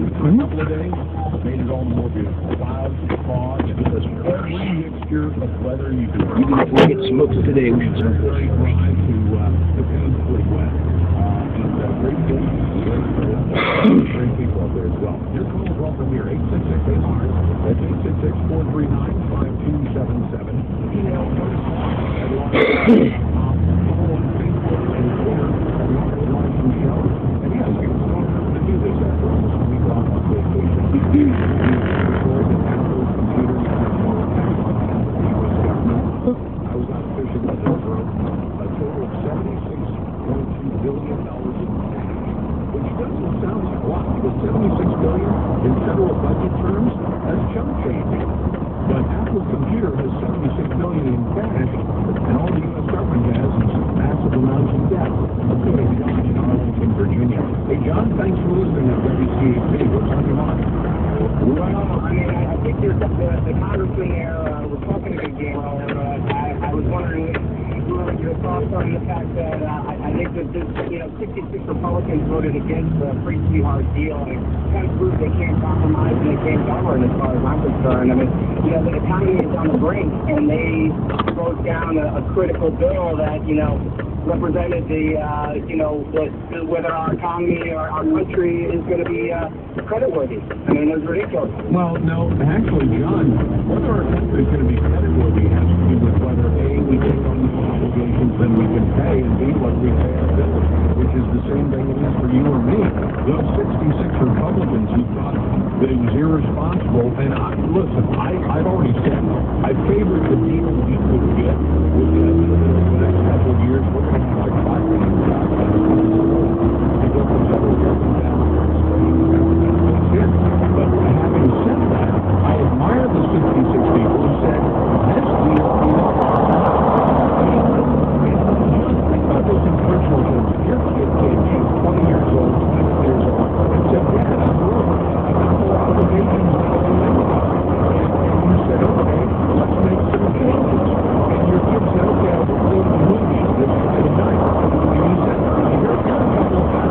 a couple of days, made it all the more beautiful. Clouds, fog, and this every mixture of weather you can. Even if we get smokes today, we should very dry to painfully wet. Great day, great people out there as well. Your calls are from here, 866-8-HEART. That's 866-439-5277. Email and yes, we don't have to do this after almost a week off on vacation. We record the Apple computers the U.S. government. I was out fishing with them for a total of $76.2 billion in cash, which doesn't sound like a lot, because $76 billion in federal budget terms, that's chump change. But Apple Computer has $76 billion in cash, and all the U.S. government has is massive amounts of debt. Let's go to John in Arlington, Virginia. Hey, John, thanks for listening to WCAP. What's on your mind? Well, I mean, I think there's the congressman there was talking a good game earlier. I was wondering your thoughts on the fact that I think that this, 66 Republicans voted against a pretty sweetheart deal, and it kind of proves they can't compromise and they can't govern as far as I'm concerned. I mean, the economy is on the brink, and they wrote down a critical bill that, represented whether our economy or our country is going to be creditworthy. I mean, it was ridiculous. Well, no, actually, John, whether our country is going to be creditworthy has to do with whether, A, we take on the obligations that we can pay, and B, what we pay our bills, which is the same thing it is for you or me. Those 66 Republicans who thought that it was irresponsible, and listen, I've already said, I favored the deal we could get with the next couple of years. We're going to have like $5 billion to go from federal government down to state. But having said that, I admire the 66 people who said, this deal is think about this in personal terms. If your kid came to you, 20 years old, 20 years old, and said, Dad, I'm broke. I got more obligations than I can make. And you said, okay, let's make some changes. And your kid said, okay, I'll go to the movies this Friday night. And he said, here's a couple of $1,000.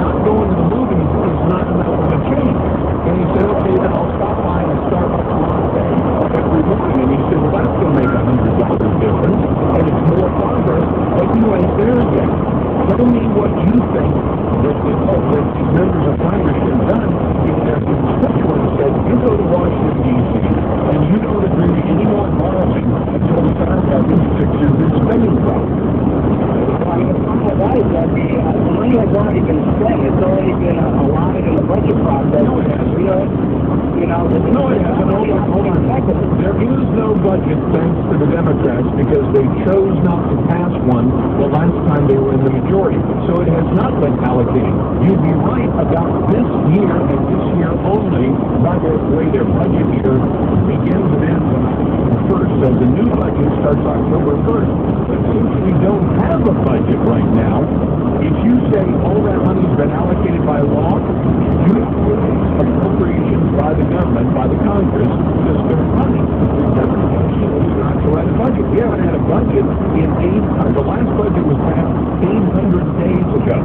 Not going to the movies is not enough of a change. And he said, okay, then I'll stop by a Starbucks latte every morning. And he said, well, that's going to make $100 difference. And it's more progress, but you ain't there yet. Tell me what you think that these members of Congress have done if their constituents said, you go to Washington, D.C., and you don't agree to any more borrowing until the time that these fixes this spending problem. I mean, the problem with that is that the money has already been spent. It's already been allotted in the budget process. No, it hasn't. No, it hasn't. Hold on. There is no budget thanks to the Democrats because they chose not to pass one the last time they were in the majority. So it has not been allocated. You'd be right about this year and this year only. By the way, their budget year begins and ends on October 1st, so the new budget starts October 1st. But since we don't have a budget right now, if you say all that money's been allocated by law, you have to release appropriations by the government, by the Congress, to spend money. Not to write a budget. We haven't had a budget in the last budget was passed 800 days ago.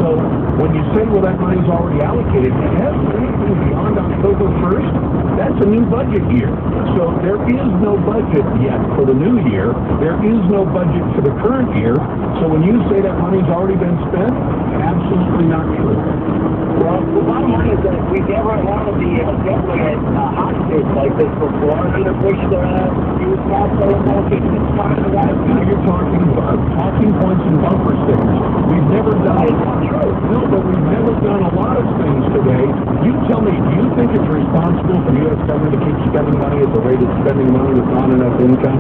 So when you say, well, that money's already allocated, it hasn't anything beyond October 1st. That's a new budget year. So there is no budget yet for the new year. There is no budget for the current year. So when you say that money's already been spent, absolutely not true. Well, the bottom line is that we've never had to be definitely at hostages like this before. Under Bush, he was also allocated this time to that. Now you're talking about talking points and bumper stickers. We've never done it. No, but we've never done a lot of things today. You tell me, do you think it's responsible for the U.S. government to keep spending money at the rate it's spending money with not enough income?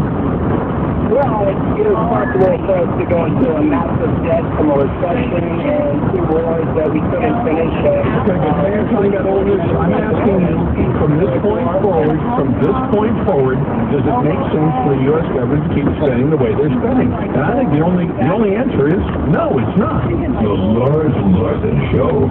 Well, it's irresponsible for us to go into a massive debt from a recession and two wars that we couldn't finish. Okay, but you're talking about all this. I'm asking you, from this point forward, does it make sense for the U.S. government to keep spending the way they're spending? And I think the only answer is no, it's not. The Lars Larson Show.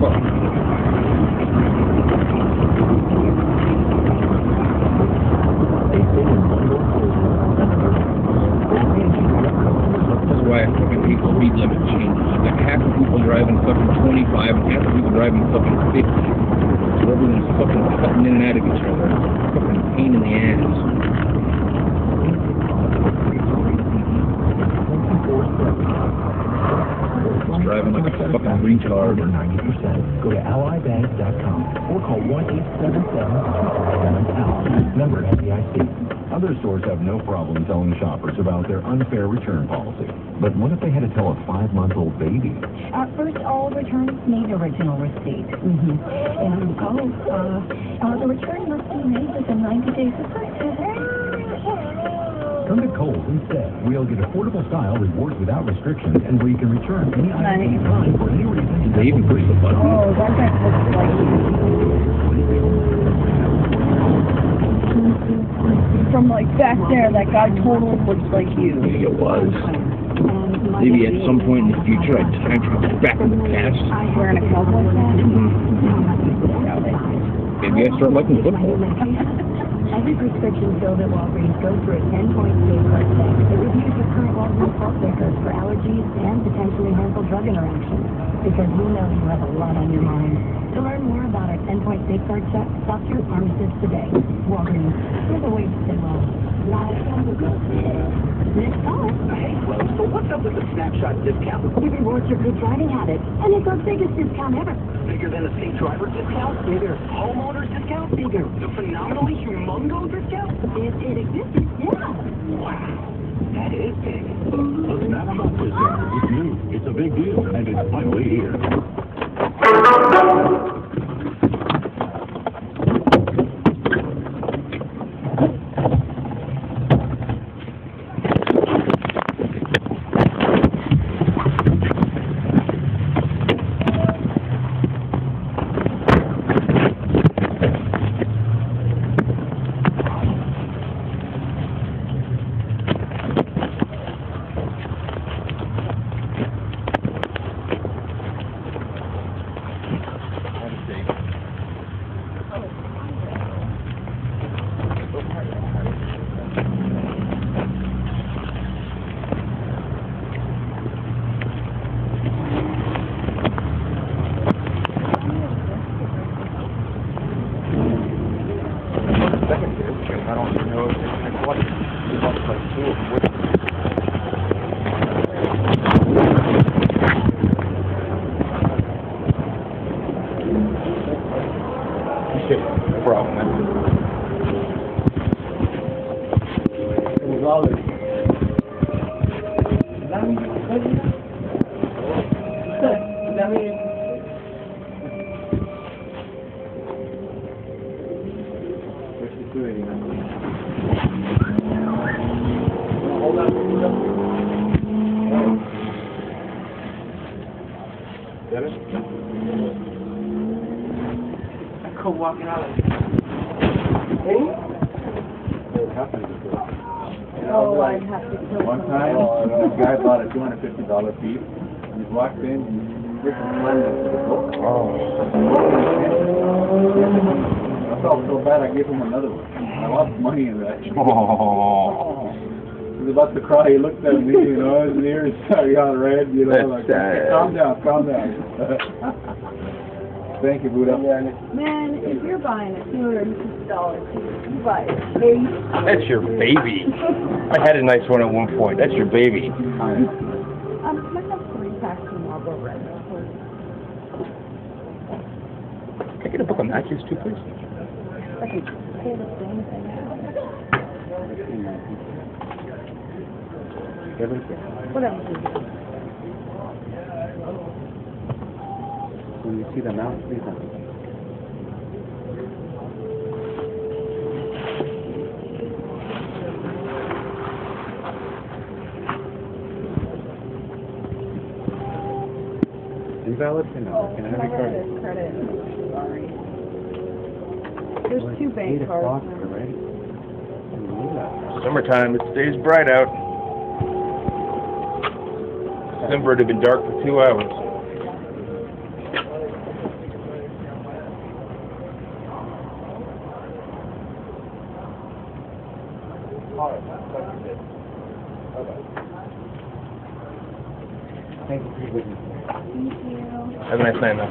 Why fucking people speed limit changes. Like half of people driving fucking fucking 25 and half the people driving fucking 50. So everyone's fucking cutting in and out of each other. Fucking pain in the ass. It's driving like a fucking retard. Over 90%. Go to allybank.com or call 1-877-277-ALLY. Member FDIC. Other stores have no problem telling shoppers about their unfair return policy. But what if they had to tell a 5-month-old baby? First, all returns need original receipt. And the return must be made within 90 days of purchase. Come to Kohl's instead. We'll get affordable style rewards without restrictions and where you can return any item anytime for any reason. They even push the button. Oh, that guy looks like you. From like back there, that guy totally looks like you. Maybe it was. Maybe at some point in the future I time travel back in the past. Wearing a cowboy hat? Maybe I start liking football. Every prescription filled at Walgreens goes through a 10-point safeguard check. It reviews your current Walgreens health records for allergies and potentially harmful drug interactions. Because we know you have a lot on your mind. To learn more about our 10-point safeguard check, stop through pharmacist today. Walgreens, there's a way to stay well. Next caller. Hey, Rose, so what's up with the snapshot discount? We reward your good driving habits, and it's our biggest discount ever. Bigger than a safe driver discount? Bigger. Homeowners discount? Bigger. The phenomenally humongo discount? It existed, yeah. Wow, that is big. The snapshot discount is new. It's a big deal, and it's finally here. I don't even know if it's what it's like two of them. Shit, no problem, man. Cool walking out. Oh, I'd have to kill One time, this guy bought a $250 piece, and he walked in, and freaking slammed it to the book. I felt so bad, I gave him another one. I lost money in that. He was about to cry, he looked at me, you know, his ears got red, you know, like, calm down, calm down. Thank you, Buddha. Man, if you're buying a $250, you buy a case. That's your baby. I had a nice one at one point. That's your baby. Can I have 3 packs of Marlboro Red? Can I get a book of matches too, please? Okay, say the same thing. Whatever. When you see the mouth, please don't. Invalid or no? Can I have your card? Credit. Sorry. There's 2 bank 8 o'clock cards. already. Summertime. It stays bright out. December it had been dark for 2 hours. Thank you for your witness. Thank you. Have a nice night, man.